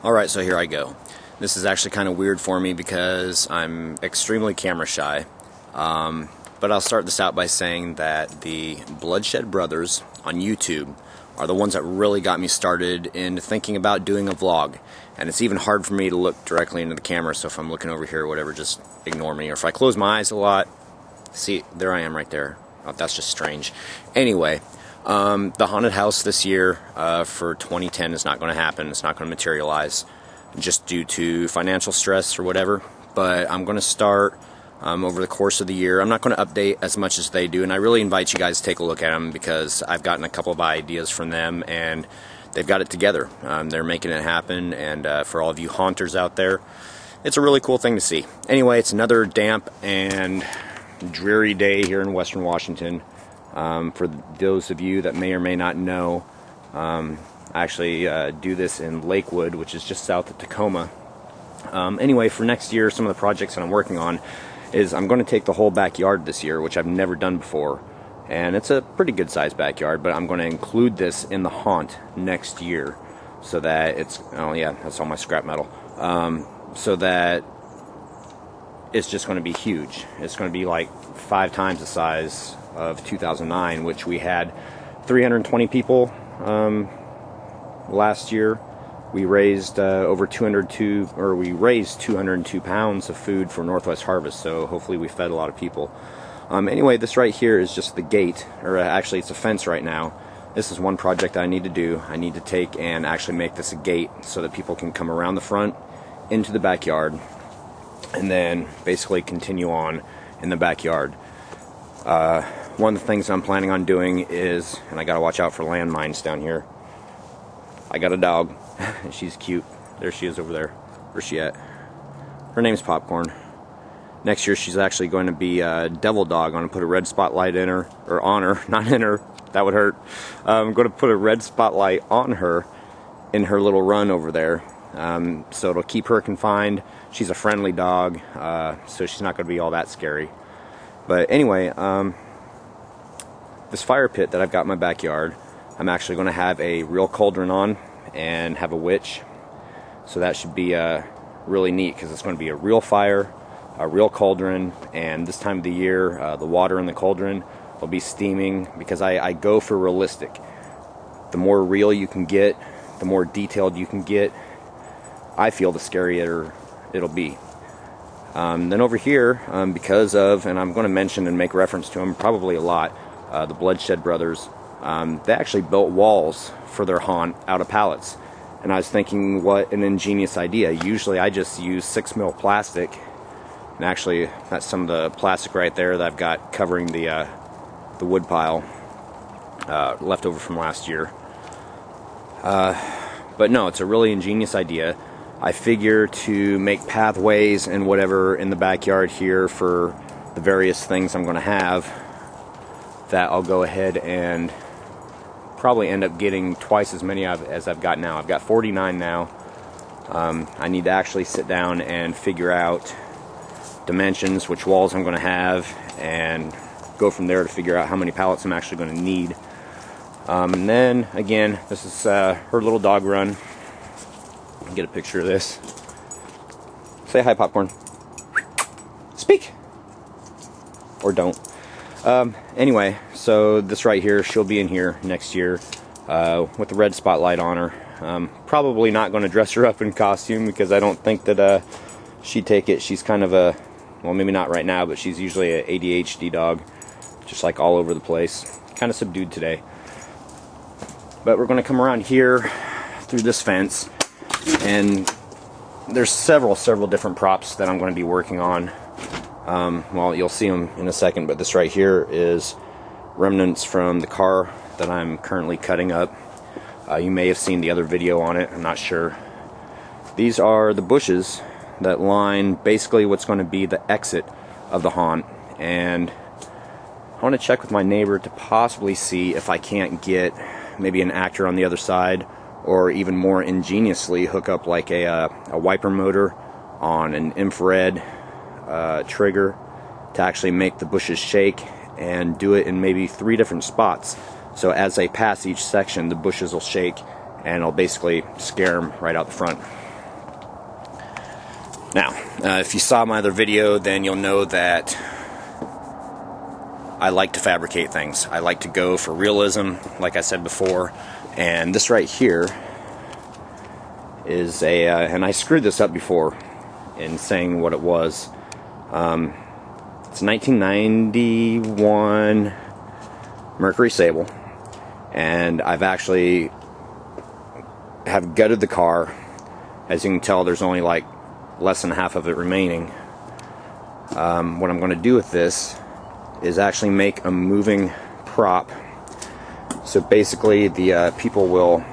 Alright, so here I go. This is actually kind of weird for me because I'm extremely camera shy. But I'll start this out by saying that the Bloodshed Brothers on YouTube are the ones that really got me started in thinking about doing a vlog. And it's even hard for me to look directly into the camera, so if I'm looking over here or whatever, just ignore me. Or if I close my eyes a lot, see, there I am right there. Oh, that's just strange. Anyway, the haunted house this year for 2010 is not going to happen. It's not going to materialize just due to financial stress or whatever. But I'm going to start over the course of the year. I'm not going to update as much as they do, and I really invite you guys to take a look at them because I've gotten a couple of ideas from them, and they've got it together. They're making it happen, and for all of you haunters out there, it's a really cool thing to see. Anyway, it's another damp and dreary day here in Western Washington. For those of you that may or may not know, I actually do this in Lakewood, which is just south of Tacoma. Anyway, for next year, some of the projects that I'm working on is I'm going to take the whole backyard this year, which I've never done before. And it's a pretty good sized backyard, but I'm going to include this in the haunt next year so that it's, oh yeah, that's all my scrap metal, so that it's just going to be huge. It's going to be like 5 times the size of 2009, which we had 320 people last year. We raised over 202 pounds of food for Northwest Harvest, so hopefully we fed a lot of people. Anyway, this right here is just the gate, or actually it's a fence right now. This is one project I need to do. I need to take and actually make this a gate so that people can come around the front into the backyard and then basically continue on in the backyard. One of the things I'm planning on doing is, and I gotta watch out for landmines down here. I got a dog. She's cute. There she is over there. Where's she at? Her name's Popcorn. Next year she's actually going to be a devil dog. I'm going to put a red spotlight in her, or on her, not in her. That would hurt. I'm going to put a red spotlight on her in her little run over there. So it'll keep her confined. She's a friendly dog, so she's not going to be all that scary. But anyway, this fire pit that I've got in my backyard, I'm actually going to have a real cauldron on and have a witch. So that should be really neat because it's going to be a real fire, a real cauldron, and this time of the year, the water in the cauldron will be steaming because I go for realistic. The more real you can get, the more detailed you can get, I feel the scarier it'll be. Then over here, because of, and I'm going to mention and make reference to them probably a lot, the Bloodshed Brothers, they actually built walls for their haunt out of pallets. And I was thinking, what an ingenious idea. Usually I just use 6mm plastic, and actually that's some of the plastic right there that I've got covering the wood pile left over from last year. But no, it's a really ingenious idea. I figure to make pathways and whatever in the backyard here for the various things I'm going to have, that I'll go ahead and probably end up getting twice as many as I've got now. I've got 49 now. I need to actually sit down and figure out dimensions, which walls I'm going to have, and go from there to figure out how many pallets I'm actually going to need. And then again, this is her little dog run. Get a picture of this. Say hi, Popcorn. Speak! Or don't. Anyway, so this right here, she'll be in here next year with the red spotlight on her. Probably not going to dress her up in costume because I don't think that she'd take it. She's kind of a, well, maybe not right now, but she's usually an ADHD dog, just like all over the place. Kind of subdued today. But we're going to come around here through this fence, and there's several different props that I'm going to be working on. Well, you'll see them in a second, but this right here is remnants from the car that I'm currently cutting up. You may have seen the other video on it, I'm not sure. These are the bushes that line basically what's going to be the exit of the haunt, and I want to check with my neighbor to possibly see if I can't get maybe an actor on the other side, or even more ingeniously hook up like a wiper motor on an infrared trigger to actually make the bushes shake, and do it in maybe 3 different spots. So as they pass each section, the bushes will shake and it'll basically scare them right out the front. Now, if you saw my other video, then you'll know that I like to fabricate things. I like to go for realism, like I said before. And this right here is a, and I screwed this up before in saying what it was. It's a 1991 Mercury Sable, and I've actually have gutted the car. As you can tell, there's only like less than half of it remaining. What I'm going to do with this is actually make a moving prop. So basically, the people will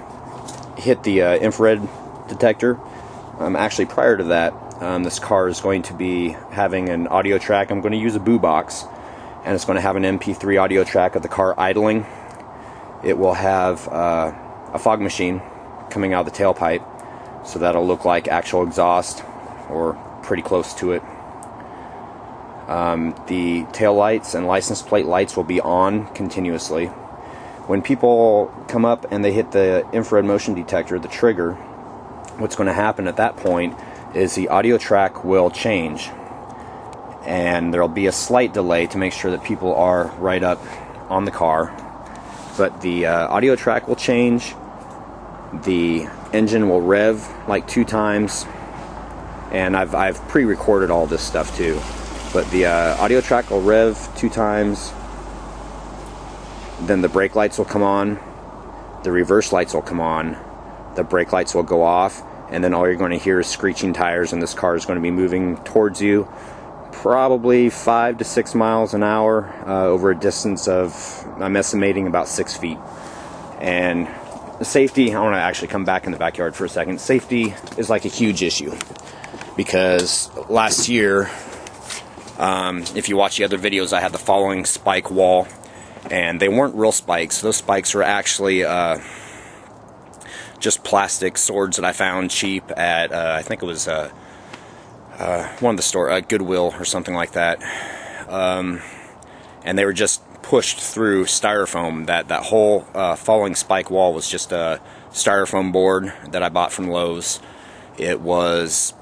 hit the infrared detector. Actually, prior to that, this car is going to be having an audio track. I'm going to use a boo box, and it's going to have an MP3 audio track of the car idling. It will have a fog machine coming out of the tailpipe, so that'll look like actual exhaust, or pretty close to it. The tail lights and license plate lights will be on continuously. When people come up and they hit the infrared motion detector, the trigger, what's going to happen at that point is the audio track will change, and there'll be a slight delay to make sure that people are right up on the car. But the audio track will change, the engine will rev like 2 times, and I've pre-recorded all this stuff too. But the audio track will rev 2 times, then the brake lights will come on, the reverse lights will come on, the brake lights will go off, and then all you're going to hear is screeching tires, and this car is going to be moving towards you probably 5 to 6 miles an hour over a distance of, I'm estimating, about 6 feet. And safety, I want to actually come back in the backyard for a second. Safety is like a huge issue, because last year, if you watch the other videos, I had the following spike wall, and they weren't real spikes. Those spikes were actually just plastic swords that I found cheap at, I think it was one of the store, Goodwill or something like that. And they were just pushed through styrofoam. That whole falling spike wall was just a styrofoam board that I bought from Lowe's. It was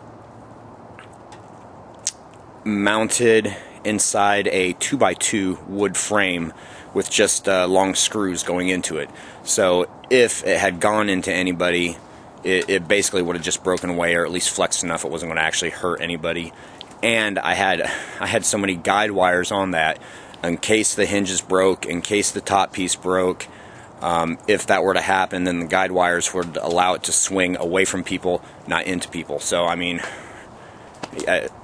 mounted inside a 2x2 wood frame with just long screws going into it. So if it had gone into anybody, it basically would have just broken away, or at least flexed enough it wasn't going to actually hurt anybody. And I had so many guide wires on that in case the hinges broke, in case the top piece broke. If that were to happen, then the guide wires would allow it to swing away from people, not into people. So I mean,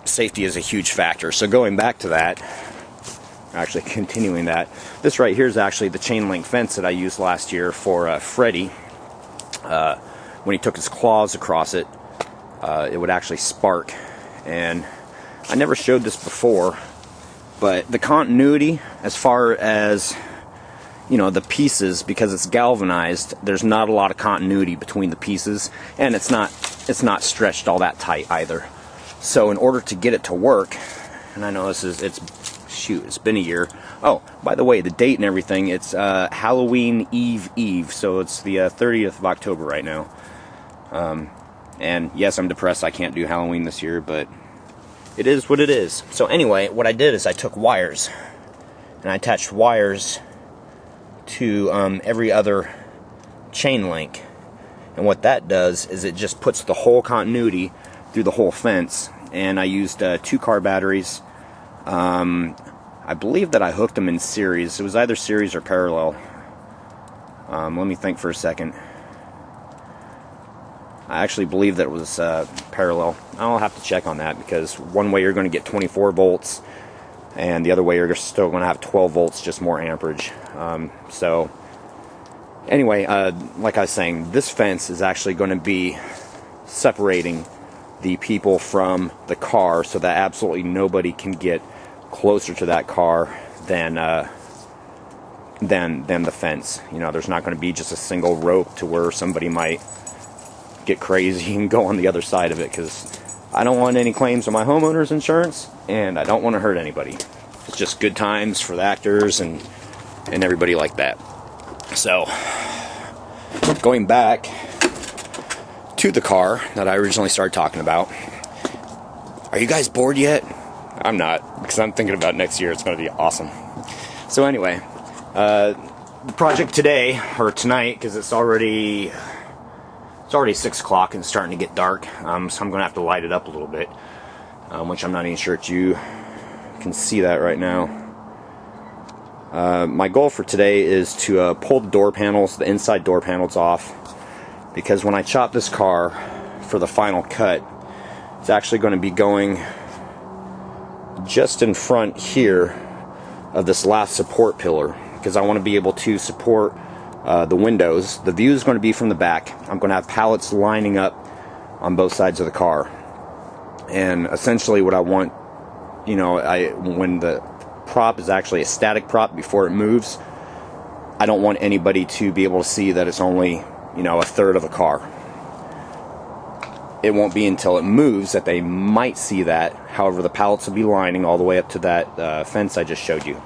safety is a huge factor. So going back to that, actually continuing that, this right here is actually the chain link fence that I used last year for Freddy. When he took his claws across it, it would actually spark. And I never showed this before, but the continuity, as far as, you know, the pieces, because it's galvanized, there's not a lot of continuity between the pieces, and it's not stretched all that tight either. So in order to get it to work, and I know it's been a year. Oh, by the way, the date and everything, it's Halloween Eve, so it's the 30th of October right now. And yes, I'm depressed I can't do Halloween this year, but it is what it is. So anyway, what I did is I took wires, and I attached wires to every other chain link. And what that does is it just puts the whole continuity through the whole fence. And I used 2 car batteries. I believe that I hooked them in series. It was either series or parallel. Let me think for a second. I actually believe that it was parallel. I'll have to check on that, because one way you're going to get 24 volts, and the other way you're still going to have 12 volts, just more amperage. So anyway, like I was saying, this fence is actually going to be separating the people from the car, so that absolutely nobody can get closer to that car than the fence. You know, there's not going to be just a single rope to where somebody might get crazy and go on the other side of it, because I don't want any claims on my homeowner's insurance, and I don't want to hurt anybody. It's just good times for the actors and everybody like that. So, going back to the car that I originally started talking about, Are you guys bored yet? I'm not, because I'm thinking about next year. It's going to be awesome. So anyway, the project today, or tonight, because it's already 6 o'clock and it's starting to get dark, so I'm going to have to light it up a little bit, which I'm not even sure if you can see that right now. My goal for today is to pull the door panels, the inside door panels off, because when I chop this car for the final cut, it's actually going to be going just in front here of this last support pillar, because I want to be able to support the windows. The view is going to be from the back. I'm going to have pallets lining up on both sides of the car, and essentially what I want, you know, when the prop is actually a static prop before it moves, I don't want anybody to be able to see that it's only, you know, a third of a car. It won't be until it moves that they might see that. However, the pallets will be lining all the way up to that fence I just showed you.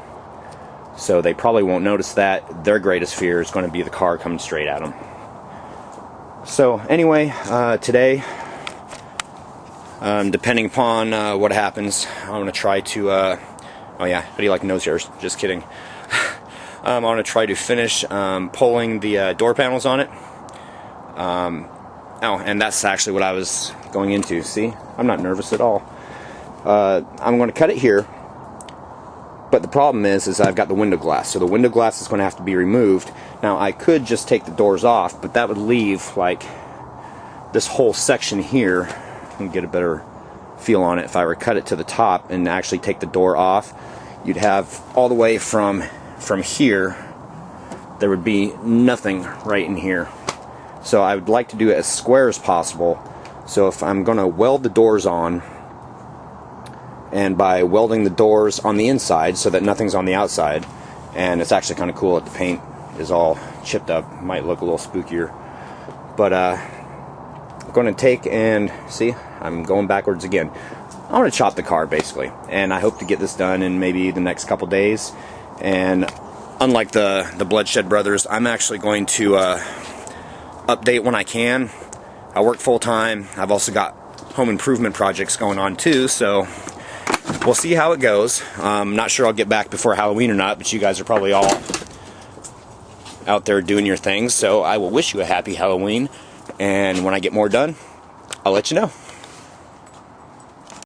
So they probably won't notice that. Their greatest fear is going to be the car coming straight at them. So anyway, today, depending upon what happens, I'm going to try to, oh yeah, how do you like nose hairs? Just kidding. I'm going to try to finish pulling the door panels on it. Oh, and that's actually what I was going into. See? I'm not nervous at all. I'm going to cut it here. But the problem is I've got the window glass. So the window glass is going to have to be removed. Now, I could just take the doors off, but that would leave, like, this whole section here. Let me get a better feel on it. If I were to cut it to the top and actually take the door off, you'd have all the way from here, there would be nothing right in here. So I would like to do it as square as possible. So if I'm going to weld the doors on, and by welding the doors on the inside so that nothing's on the outside, and it's actually kind of cool that the paint is all chipped up, might look a little spookier, but I'm going to take and, see, I'm going backwards again. I want to chop the car basically, and I hope to get this done in maybe the next couple days. And unlike the Bloodshed Brothers, I'm actually going to update when I can. I work full-time. I've also got home improvement projects going on too, so we'll see how it goes. I'm not sure I'll get back before Halloween or not, but you guys are probably all out there doing your things, so I will wish you a happy Halloween, and when I get more done, I'll let you know.